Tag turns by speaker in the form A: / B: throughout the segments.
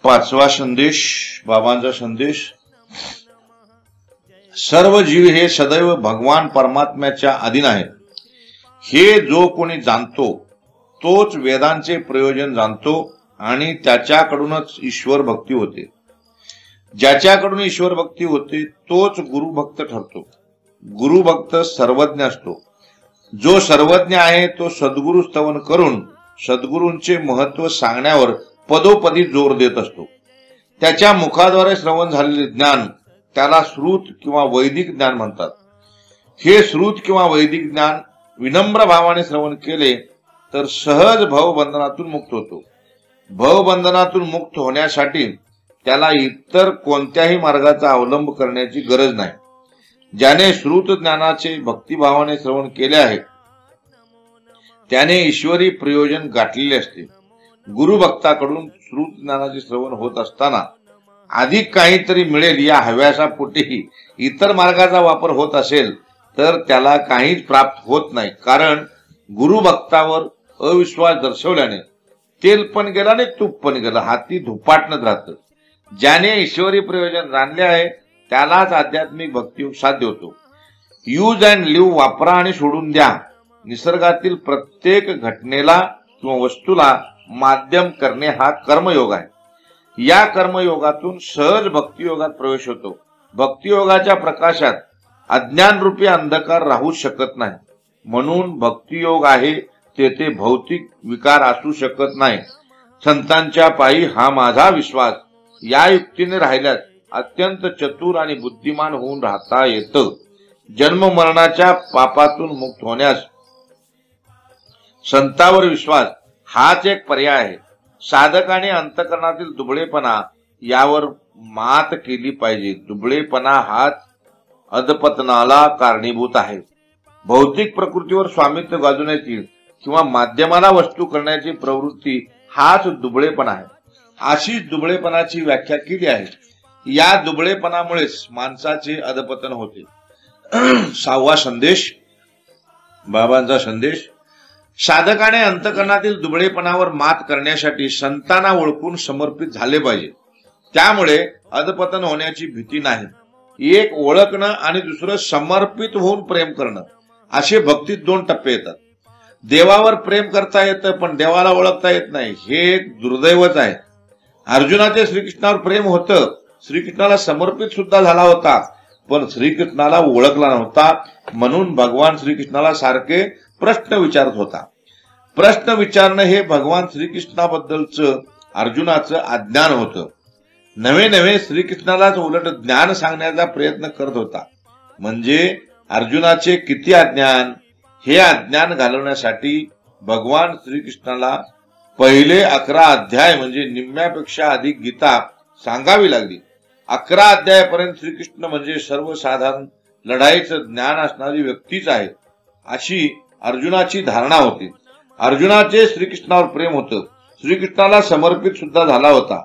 A: पाचवा संदेश, बाबांचा संदेश, सर्व जीव हे सदैव भगवान परमात्म्याच्या अधीन आहेत. हे जो कोणी जाणतो तोच वेदांचे प्रयोजन जाणतो आणि त्याच्याकडूनच ईश्वर भक्ती होते. ज्याच्याकडून ईश्वर भक्ती होते तोच गुरुभक्त ठरतो. गुरुभक्त सर्वज्ञ असतो. जो सर्वज्ञ आहे तो सद्गुरु स्तवन करून सद्गुरूंचे महत्व सांगण्यावर पदोपदी जोर देत असतो. त्याच्या मुखाद्वारे श्रवण झालेले ज्ञान त्याला श्रुत किंवा वैदिक ज्ञान म्हणतात. हे श्रुत किंवा वैदिक ज्ञान विनम्र भावाने श्रवण केले तर सहज भवबंधनातून मुक्त होतो. भवबंधनातून मुक्त होण्यासाठी त्याला इतर कोणत्याही मार्गाचा अवलंब करण्याची गरज नाही. ज्याने श्रुत ज्ञानाचे भक्तिभावाने श्रवण केले आहे त्याने ईश्वरी प्रयोजन गाठलेले असते. गुरुभक्ताकडून श्रुत ज्ञानाचे श्रवण होत असताना अधिक काहीतरी मिळेल या हव्यासापोटी इतर मार्गाचा वापर होत असेल तर त्याला काहीच प्राप्त होत नाही. कारण गुरुभक्तावर अविश्वास दर्शवल्याने तेल पण गेलं आणि तूप पण गेलं, हाती धुपाटणच राहतं. ज्याने ईश्वरी प्रयोजन जाणले आहे त्यालाच आध्यात्मिक भक्तियोग साध्य होतो. यूज अँड लिव्ह वापरा आणि सोडून द्या. निसर्गातील प्रत्येक घटनेला किंवा वस्तूला माध्यम करणे हा कर्मयोग आहे. या कर्मयोगातून सहज भक्तियोगात प्रवेश होतो. भक्तियोगाच्या प्रकाशात अज्ञानरूपी अंधकार राहू शकत नाही. म्हणून भक्तियोग आहे तेथे भौतिक विकार असू शकत नाही. संतांच्या पायी हा माझा विश्वास या युक्तीने राहिल्यास अत्यंत चतुर आणि बुद्धिमान होऊन राहता येतं. जन्म मरणाच्या पापातून मुक्त होण्यास संतांवर विश्वास हाच एक पर्याय आहे. साधकाने अंतकरणातील दुबळेपणा यावर मात केली पाहिजे. दुबळेपणा हाच अधपतनाला कारणीभूत आहे. भौतिक प्रकृतीवर स्वामित्व गाजवण्याची किंवा माध्यमाला वस्तू करण्याची प्रवृत्ती हाच दुबळेपणा आहे. अशीच दुबळेपणाची व्याख्या केली आहे. या दुबळेपणामुळेच माणसाचे अधपतन होते. सहावा संदेश, बाबांचा संदेश, साधकाने अंतकरणातील दुबळेपणावर मात करण्यासाठी संतांना ओळखून समर्पित झाले पाहिजे. त्यामुळे अधपतन होण्याची भीती नाही. एक ओळखणं आणि दुसरं समर्पित होऊन प्रेम करणं असे भक्तीत दोन टप्पे येतात. देवावर प्रेम करता येतं पण देवाला ओळखता येत नाही, हे एक दुर्दैवच आहे. अर्जुनाचे श्रीकृष्णावर प्रेम होतं, श्रीकृष्णाला समर्पित सुद्धा झाला होता, पण श्रीकृष्णाला ओळखला नव्हता. म्हणून भगवान श्रीकृष्णाला सारखे प्रश्न विचारत होता. प्रश्न विचारणं हे भगवान श्रीकृष्णाबद्दलचं अर्जुनाचं अज्ञान होतं. नवे नवे श्रीकृष्णालाच उलट ज्ञान सांगण्याचा प्रयत्न करत होता. म्हणजे अर्जुनाचे किती अज्ञान. हे अज्ञान घालवण्यासाठी भगवान श्रीकृष्णाला पहिले 11 अध्याय म्हणजे निम्म्यापेक्षा अधिक गीता सांगावी लागली. 11 अध्यायापर्यंत श्रीकृष्ण म्हणजे सर्वसाधारण लढाईचं ज्ञान असणारी व्यक्तीच आहे अशी अर्जुनाची धारणा होती. अर्जुनाचे श्रीकृष्णावर प्रेम होतं. श्रीकृष्णाला समर्पित सुद्धा झाला होता.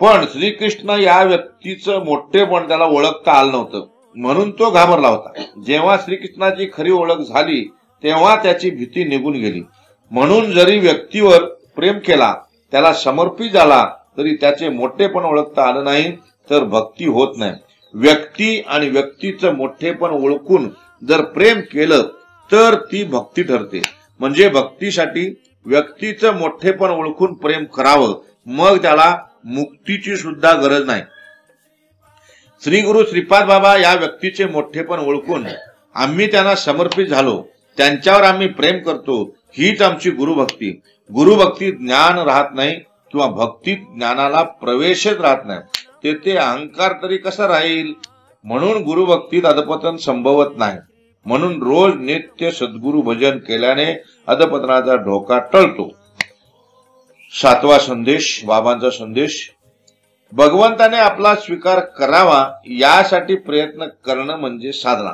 A: पण श्रीकृष्ण या व्यक्तीचं मोठेपण त्याला ओळखता आलं नव्हतं. म्हणून तो घाबरला होता. जेव्हा श्रीकृष्णाची खरी ओळख झाली तेव्हा त्याची भीती निघून गेली. म्हणून जरी व्यक्तीवर प्रेम केला, त्याला समर्पित झाला, तरी त्याचे मोठेपण ओळखता आलं नाही तर भक्ती होत नाही. व्यक्ती आणि व्यक्तीचं मोठेपण ओळखून जर प्रेम केलं तर ती भक्ती ठरते. म्हणजे भक्तीसाठी व्यक्तीचं मोठेपण ओळखून प्रेम करावं, मग त्याला मुक्तीची सुद्धा गरज नाही. श्री गुरु श्रीपाद बाबा या व्यक्तीचे मोठेपण ओळखून आम्ही त्यांना समर्पित झालो, त्यांच्यावर आम्ही प्रेम करतो, हीच आमची गुरुभक्ती. गुरुभक्तीत ज्ञान राहत नाही किंवा भक्तीत ज्ञानाला प्रवेशच राहत नाही, तेथे अहंकार तरी कसा राहील. म्हणून गुरुभक्तीत अधपतन संभवत नाही. म्हणून रोज नित्य सद्गुरु भजन केल्याने अधपतनाचा धोका टळतो. सातवा संदेश, बाबांचा संदेश, भगवंताने आपला स्वीकार करावा यासाठी प्रयत्न करणं म्हणजे साधना.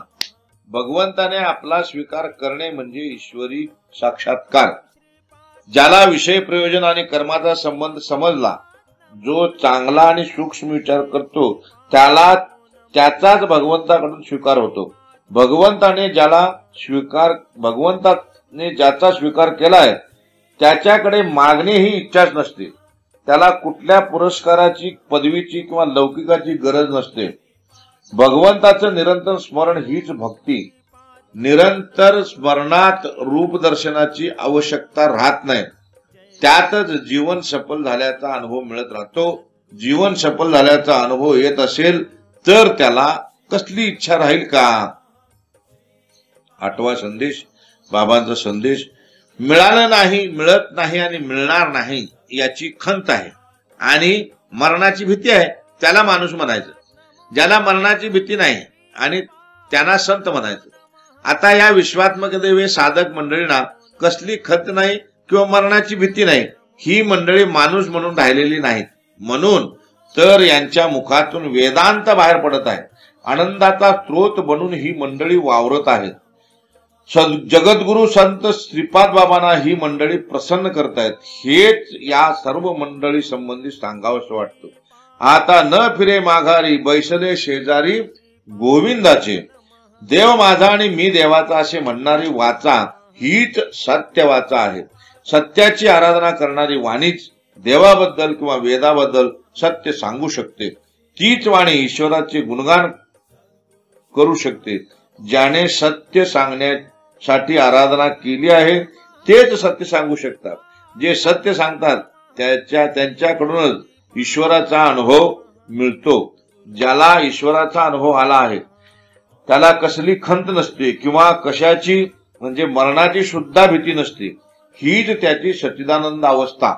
A: भगवंताने आपला स्वीकार करणे म्हणजे ईश्वरी साक्षात्कार. ज्याला विषय प्रयोजन आणि कर्माचा संबंध समजला, जो चांगला आणि सूक्ष्म विचार करतो त्याचाच भगवंताकडून स्वीकार होतो. भगवंताने ज्याचा स्वीकार केलाय त्याच्याकडे मागणे ही इच्छाच नसते. त्याला कुठल्या पुरस्काराची, पदवीची किंवा लौकिकाची गरज नसते. भगवंताचं निरंतर स्मरण हीच भक्ती. निरंतर स्मरणात रूप दर्शनाची आवश्यकता राहत नाही. त्यातच जीवन सफल झाल्याचा अनुभव मिळत राहतो. जीवन सफल झाल्याचा अनुभव येत असेल तर त्याला कसली इच्छा राहील का? 8वा संदेश, बाबांचा संदेश. मिळालं नाही, मिळत नाही आणि मिळणार नाही याची खंत आहे आणि मरणाची भीती आहे त्याला माणूस म्हणायचं. ज्याला मरणाची भीती नाही आणि त्यांना संत म्हणायचं. आता या विश्वात्मक देवे साधक मंडळींना कसली खंत नाही किंवा मरणाची भीती नाही. ही मंडळी माणूस म्हणून राहिलेली नाहीत. म्हणून तर यांच्या मुखातून वेदांत बाहेर पडत आहे. आनंदाचा स्रोत बनून ही मंडळी वावरत आहेत. जगद्गुरु संत श्रीपाद बाबांना ही मंडळी प्रसन्न करतायत. हेच या सर्व मंडळी संबंधी सांगावंसं वाटतं. आता न फिरे माघारी, बैसले शेजारी गोविंदाचे. देव माझा आणि मी देवाचा असे म्हणणारी वाचा हीच सत्य वाचा आहे. सत्याची आराधना करणारी वाणीच देवाबद्दल किंवा वेदाबद्दल सत्य सांगू शकते. तीच वाणी ईश्वराचे गुणगान करू शकते. ज्याने सत्य सांगण्यासाठी आराधना केली आहे तेच सत्य सांगू शकतात. जे सत्य सांगतात त्यांच्याकडूनच ईश्वराचा अनुभव मिळतो. ज्याला ईश्वराचा अनुभव आला आहे त्याला कसली खंत नसते किंवा कशाची म्हणजे मरणाची सुद्धा भीती नसते. हीच त्याची सच्चिदानंद अवस्था.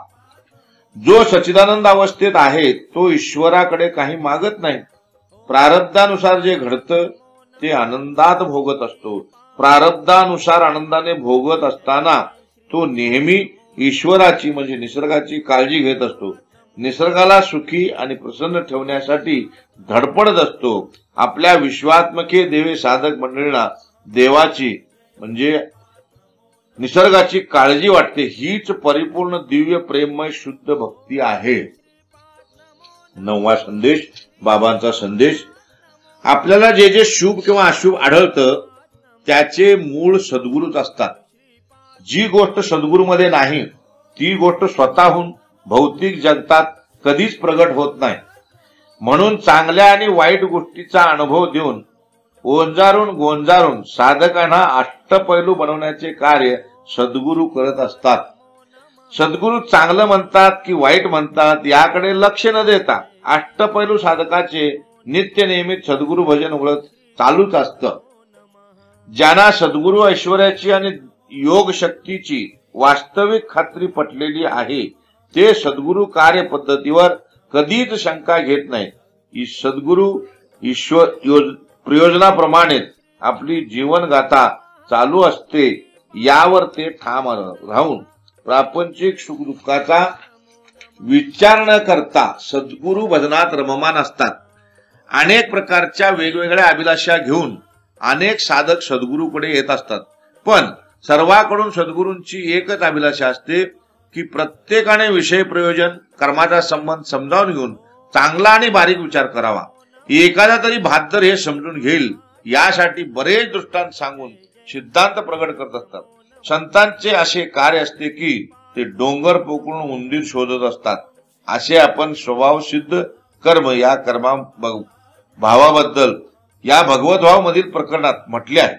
A: जो सच्चिदानंद अवस्थेत आहे तो ईश्वराकडे काही मागत नाही. प्रारब्धानुसार जे घडतं ते आनंदात भोगत असतो. प्रारब्धानुसार आनंदाने भोगत असताना तो नेहमी ईश्वराची म्हणजे निसर्गाची काळजी घेत असतो. निसर्गाला सुखी आणि प्रसन्न ठेवण्यासाठी धडपडत असतो. आपल्या विश्वात्मके देवे साधक मंडळींना देवाची म्हणजे निसर्गाची काळजी वाटते. हीच परिपूर्ण दिव्य प्रेममय शुद्ध भक्ती आहे. 9वा संदेश, बाबांचा संदेश. आपल्याला जे जे शुभ किंवा अशुभ आढळतं त्याचे मूळ सद्गुरूच असतात. जी गोष्ट सद्गुरूमध्ये नाही ती गोष्ट स्वतःहून भौतिक जगतात कधीच प्रगट होत नाही. म्हणून चांगल्या आणि वाईट गोष्टीचा अनुभव देऊन ओंजारून गोंजारून साधकांना अष्टपैलू बनवण्याचे कार्य सद्गुरू करत असतात. सद्गुरू चांगलं म्हणतात की वाईट म्हणतात याकडे लक्ष न देता अष्टपैलू साधकाचे नित्य नियमित सद्गुरू भजन व्रत चालूच असतं. ज्यांना सद्गुरू ऐश्वर्याची आणि योग शक्तीची वास्तविक खात्री पटलेली आहे ते सद्गुरू कार्य पद्धतीवर कधीच शंका घेत नाही. सद्गुरू ईश्वर प्रयोजनाप्रमाणे आपली जीवनगाथा चालू असते यावर ते ठाम राहून प्रापंचिक सुख दुःखाचा विचार न करता सद्गुरू भजनात रममान असतात. अनेक प्रकारच्या वेगवेगळ्या अभिलाषा घेऊन अनेक साधक सद्गुरूकडे येत असतात. पण सर्वांकडून सद्गुरूंची एकच अभिलाषा असते की प्रत्येकाने विषय प्रयोजन कर्माचा संबंध समजावून घेऊन चांगला आणि बारीक विचार करावा. एखादा तरी भाद्दर हे समजून घेईल यासाठी बरेच दृष्टांत सांगून सिद्धांत प्रगट करत असतात. संतांचे असे कार्य असते की ते डोंगर पोकळून उंदीर शोधत असतात. असे आपण स्वभाव सिद्ध कर्म या कर्मा भावाबद्दल या भगवत भाव मधील प्रकरणात म्हटले आहे.